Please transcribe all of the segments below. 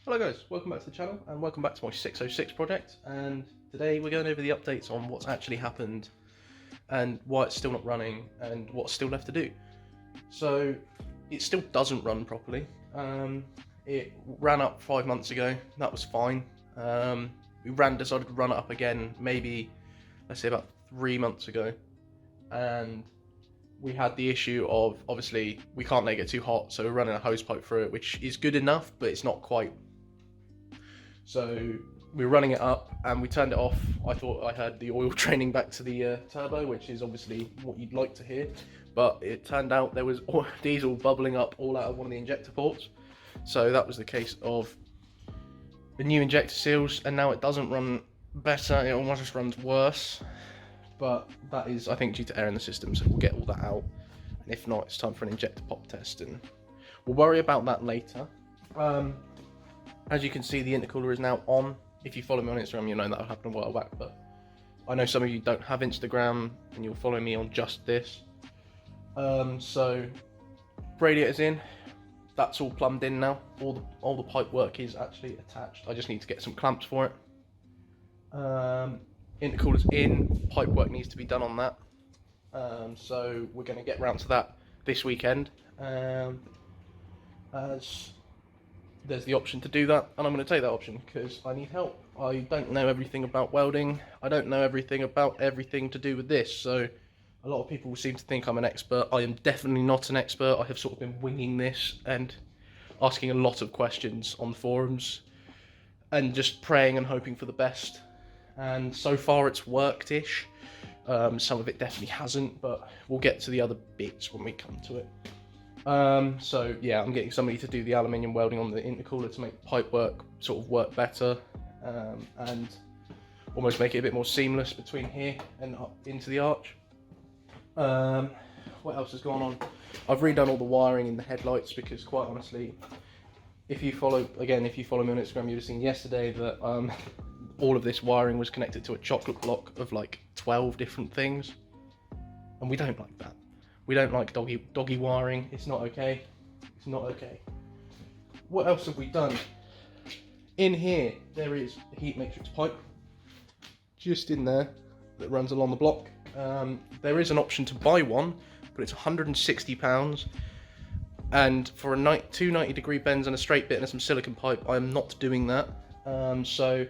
Hello guys, welcome back to the channel and welcome back to my 606 project, and today we're going over the updates on what's actually happened and why it's still not running and what's still left to do. So it still doesn't run properly. It ran up 5 months ago, that was fine. We decided to run it up again maybe, let's say about 3 months ago, and we had the issue of, obviously we can't let it get too hot, so we're running a hose pipe through it, which is good enough, but it's not quite. So we were running it up and we turned it off. I thought I had the oil draining back to the turbo, which is obviously what you'd like to hear, but it turned out there was diesel bubbling up all out of one of the injector ports. So that was the case of the new injector seals, and now it doesn't run better, it almost runs worse. But that is, I think, due to air in the system, so we'll get all that out. And if not, it's time for an injector pop test, and we'll worry about that later. As you can see, the intercooler is now on. If you follow me on Instagram, you'll know that happened a while back, but I know some of you don't have Instagram and you'll follow me on just this. So radiator's in, that's all plumbed in now. All the pipe work is actually attached. I just need to get some clamps for it. Intercooler's in, pipe work needs to be done on that. So we're going to get round to that this weekend. As there's the option to do that, and I'm going to take that option because I need help. I don't know everything about welding. I don't know everything about everything to do with this. So a lot of people seem to think I'm an expert. I am definitely not an expert. I have sort of been winging this and asking a lot of questions on forums and just praying and hoping for the best. And so far it's worked-ish. Some of it definitely hasn't, but we'll get to the other bits when we come to it. So yeah, I'm getting somebody to do the aluminium welding on the intercooler to make pipe work sort of work better, and almost make it a bit more seamless between here and up into the arch. What else has gone on? I've redone all the wiring in the headlights because, quite honestly, if you follow me on Instagram, you'd have seen yesterday that all of this wiring was connected to a chocolate block of like 12 different things, and we don't like that. We don't like doggy wiring. It's not okay. It's not okay. What else have we done? In here, there is a heat matrix pipe just in there that runs along the block. There is an option to buy one, but it's £160. And for a 290 degree bends and a straight bit and some silicone pipe, I am not doing that. So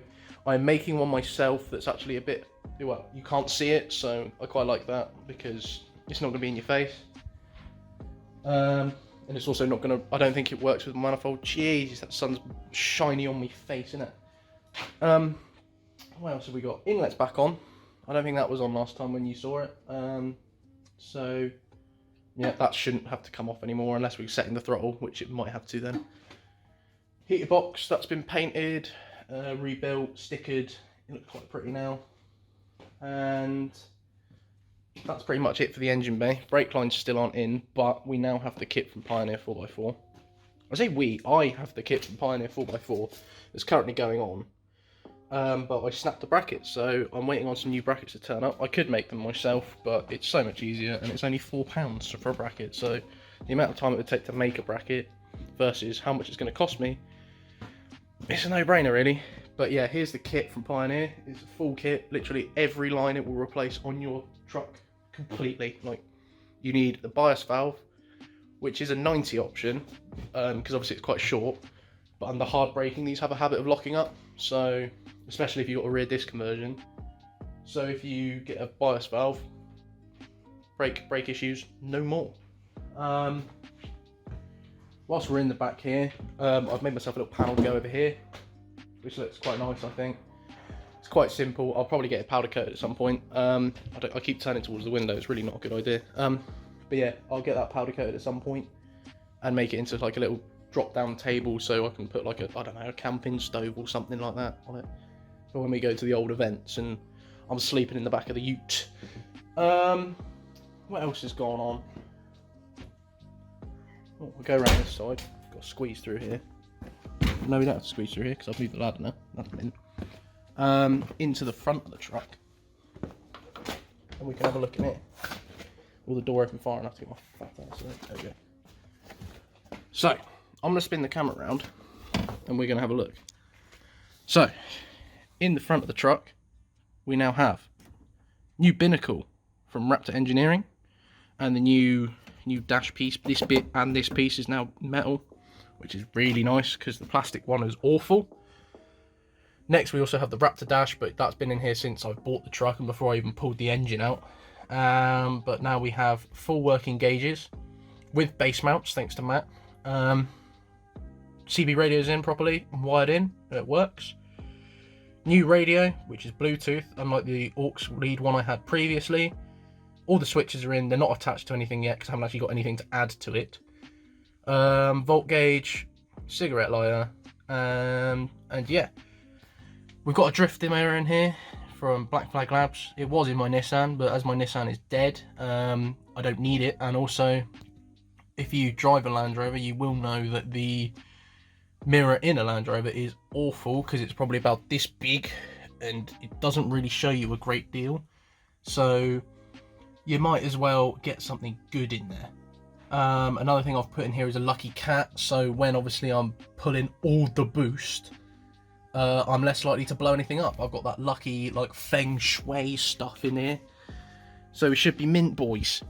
I'm making one myself that's actually a bit, well, you can't see it, so I quite like that because it's not going to be in your face. And it's also not going to, I don't think it works with manifold. Jeez, that sun's shiny on my face, isn't it? What else have we got? Inlet's back on. I don't think that was on last time when you saw it. So yeah, that shouldn't have to come off anymore unless we're setting the throttle, which it might have to then. Heater box, that's been painted, rebuilt, stickered. It looks quite pretty now. And that's pretty much it for the engine bay. Brake lines still aren't in, but we now have the kit from Pioneer 4x4. I say I have the kit from Pioneer 4x4 that's currently going on. But I snapped the brackets, so I'm waiting on some new brackets to turn up. I could make them myself, but it's so much easier, and it's only £4 for a bracket. So the amount of time it would take to make a bracket versus how much it's going to cost me, it's a no-brainer really. But yeah, here's the kit from Pioneer. It's a full kit. Literally every line it will replace on your truck completely. Like, you need the bias valve, which is a 90 option, because obviously it's quite short, but under hard braking these have a habit of locking up, so especially if you've got a rear disc conversion. So if you get a bias valve, brake issues no more. Whilst we're in the back here, I've made myself a little panel to go over here, which looks quite nice, I think. It's quite simple. I'll probably get it powder coated at some point. I keep turning towards the window, it's really not a good idea. But yeah, I'll get that powder coated at some point and make it into like a little drop down table so I can put like a, I don't know, a camping stove or something like that on it for when we go to the old events and I'm sleeping in the back of the ute. What else has gone on? Oh, we'll go around this side. Got to squeeze through here. No, we don't have to squeeze through here because I've moved the ladder now. That's in. Into the front of the truck, and we can have a look in it. Will the door open far enough to get my fat ass in it? There we go. So I'm going to spin the camera around and we're going to have a look. So, in the front of the truck, we now have new binnacle from Raptor Engineering, and the new dash piece. This bit and this piece is now metal, which is really nice because the plastic one is awful. Next, we also have the Raptor Dash, but that's been in here since I bought the truck and before I even pulled the engine out. But now we have full working gauges with base mounts, thanks to Matt. CB radio's in properly, wired in, it works. New radio, which is Bluetooth, unlike the aux lead one I had previously. All the switches are in, they're not attached to anything yet because I haven't actually got anything to add to it. Volt gauge, cigarette lighter, and yeah. We've got a drift dimmer in here from Black Flag Labs. It was in my Nissan, but as my Nissan is dead, I don't need it. And also, if you drive a Land Rover, you will know that the mirror in a Land Rover is awful because it's probably about this big and it doesn't really show you a great deal. So you might as well get something good in there. Another thing I've put in here is a lucky cat, so when obviously I'm pulling all the boost, I'm less likely to blow anything up. I've got that lucky like feng shui stuff in here, so we should be mint, boys.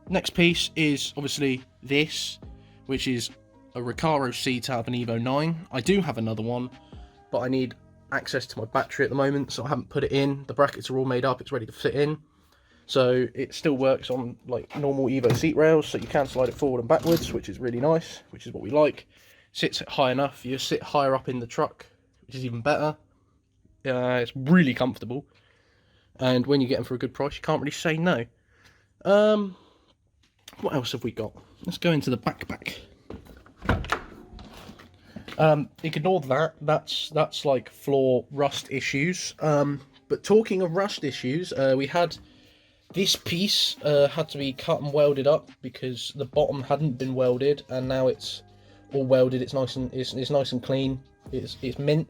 Next piece is obviously this, which is a Recaro seat out of an Evo 9. I do have another one, but I need access to my battery at the moment, so I haven't put it in. The brackets are all made up, it's ready to fit in. So it still works on like normal Evo seat rails, so you can slide it forward and backwards, which is really nice, which is what we like. Sits it high enough, you sit higher up in the truck, which is even better. It's really comfortable, and when you get them for a good price, you can't really say no. What else have we got? Let's go into the backpack. Ignore that. That's like floor rust issues. But talking of rust issues, we had this piece had to be cut and welded up because the bottom hadn't been welded, and now it's all welded. It's nice and it's nice and clean. It's mint.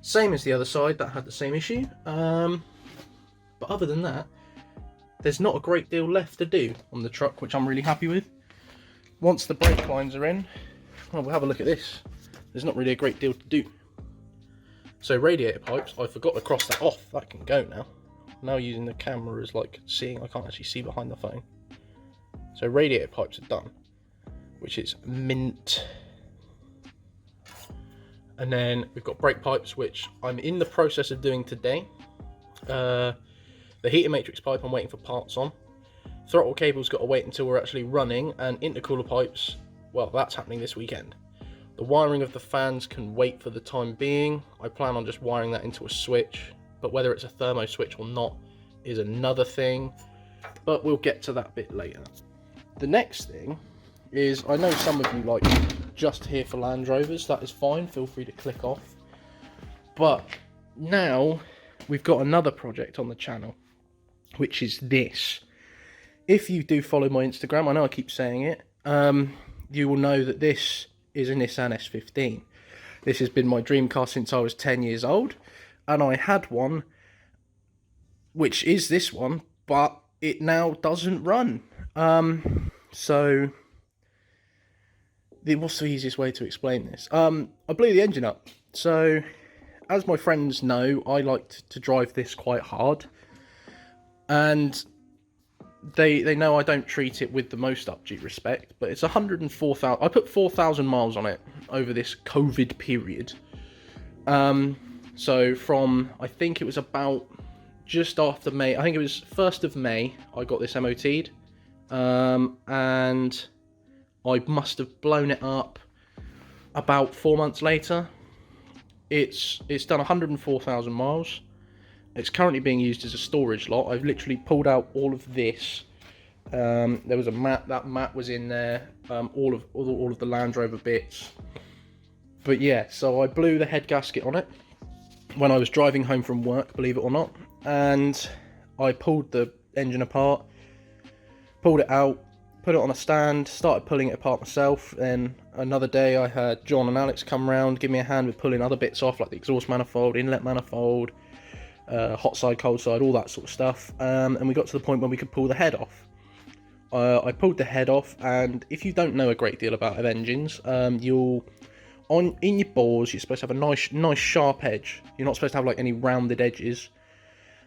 Same as the other side that had the same issue. But other than that, there's not a great deal left to do on the truck, which I'm really happy with. Once the brake lines are in, well, we'll have a look at this. There's not really a great deal to do. So radiator pipes, I forgot to cross that off. That can go now. Now using the camera as like seeing, I can't actually see behind the phone. So radiator pipes are done, which is mint. And then we've got brake pipes, which I'm in the process of doing today. The heater matrix pipe I'm waiting for parts on. Throttle cable's got to wait until we're actually running, and intercooler pipes, well, that's happening this weekend. The wiring of the fans can wait for the time being. I plan on just wiring that into a switch, but whether it's a thermo switch or not is another thing, but we'll get to that bit later. The next thing is, I know some of you like just here for Land Rovers, that is fine, feel free to click off. But now we've got another project on the channel, which is this. If you do follow my Instagram, I know I keep saying it, you will know that this is a Nissan S15. This has been my dream car since I was 10 years old, and I had one, which is this one, but it now doesn't run. So what's the easiest way to explain this? I blew the engine up. So as my friends know, I like to drive this quite hard, and they know I don't treat it with the most up due respect, but it's 104,000. I put 4,000 miles on it over this COVID period. So from, I think it was about just after May, I think it was 1st of May, I got this MOT'd, and I must have blown it up about 4 months later. It's done 104,000 miles. It's currently being used as a storage lot. I've literally pulled out all of this. There was a mat. That mat was in there. All of the Land Rover bits. But yeah, so I blew the head gasket on it when I was driving home from work, believe it or not. And I pulled the engine apart, pulled it out, put it on a stand, started pulling it apart myself. Then another day I had John and Alex come round, give me a hand with pulling other bits off, like the exhaust manifold, inlet manifold, hot side, cold side, all that sort of stuff, and we got to the point where we could pull the head off. I pulled the head off, and if you don't know a great deal about engines, you'll in your bores, you're supposed to have a nice sharp edge. You're not supposed to have like any rounded edges.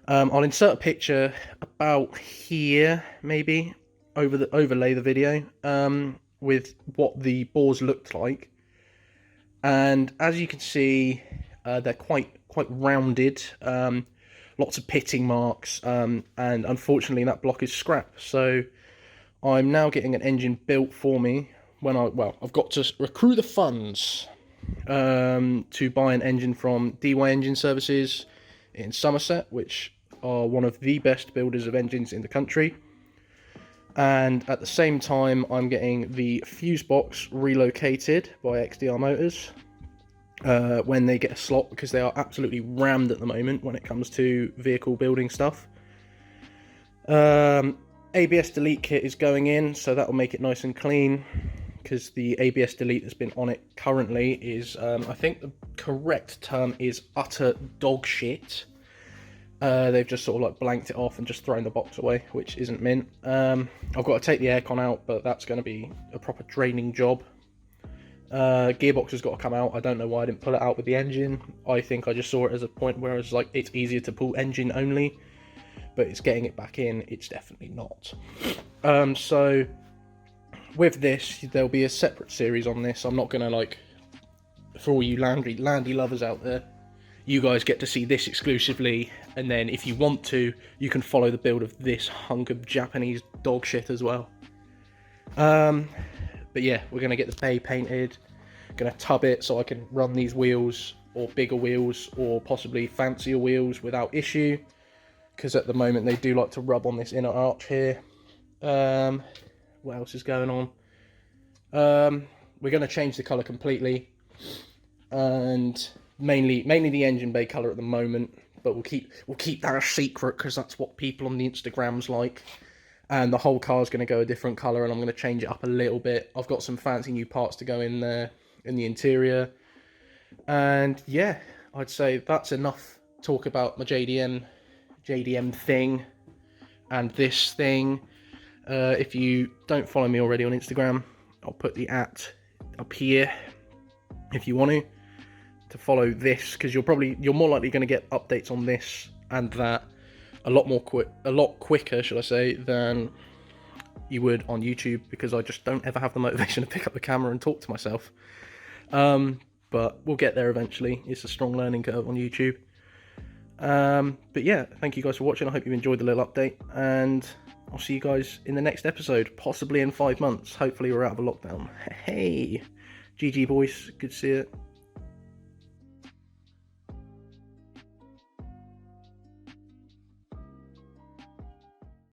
I'll insert a picture about here, maybe overlay the video with what the bores looked like. And as you can see, they're quite rounded. Lots of pitting marks, and unfortunately that block is scrap. So I'm now getting an engine built for me. I've got to accrue the funds to buy an engine from DY Engine Services in Somerset, which are one of the best builders of engines in the country. And at the same time, I'm getting the fuse box relocated by XDR Motors when they get a slot, because they are absolutely rammed at the moment when it comes to vehicle building stuff. ABS delete kit is going in, so that will make it nice and clean, because the ABS delete that's been on it currently is, I think the correct term is utter dog shit. They've just sort of like blanked it off and just thrown the box away, which isn't mint. I've got to take the aircon out, but that's going to be a proper draining job. Gearbox has got to come out. I don't know why I didn't pull it out with the engine. I think I just saw it as a point where it's like it's easier to pull engine only, but it's getting it back in, it's definitely not. So with this, there'll be a separate series on this. I'm not gonna, like, for all you landy lovers out there, you guys get to see this exclusively, and then if you want to, you can follow the build of this hunk of Japanese dog shit as well. But yeah, we're gonna get the bay painted, gonna tub it so I can run these wheels, or bigger wheels, or possibly fancier wheels without issue, because at the moment they do like to rub on this inner arch here. What else is going on? We're going to change the colour completely, and mainly the engine bay colour at the moment, but we'll keep that a secret, because that's what people on the Instagrams like. And the whole car's going to go a different colour, and I'm going to change it up a little bit. I've got some fancy new parts to go in there in the interior, and yeah, I'd say that's enough talk about my JDM thing and this thing. If you don't follow me already on Instagram, I'll put the @ up here if you want to follow this, because you're more likely going to get updates on this and that a lot quicker, should I say, than you would on YouTube, because I just don't ever have the motivation to pick up the camera and talk to myself. But we'll get there eventually. It's a strong learning curve on YouTube. But yeah, thank you guys for watching. I hope you enjoyed the little update, and I'll see you guys in the next episode, possibly in 5 months. Hopefully we're out of a lockdown. Hey, GG boys, good to see you.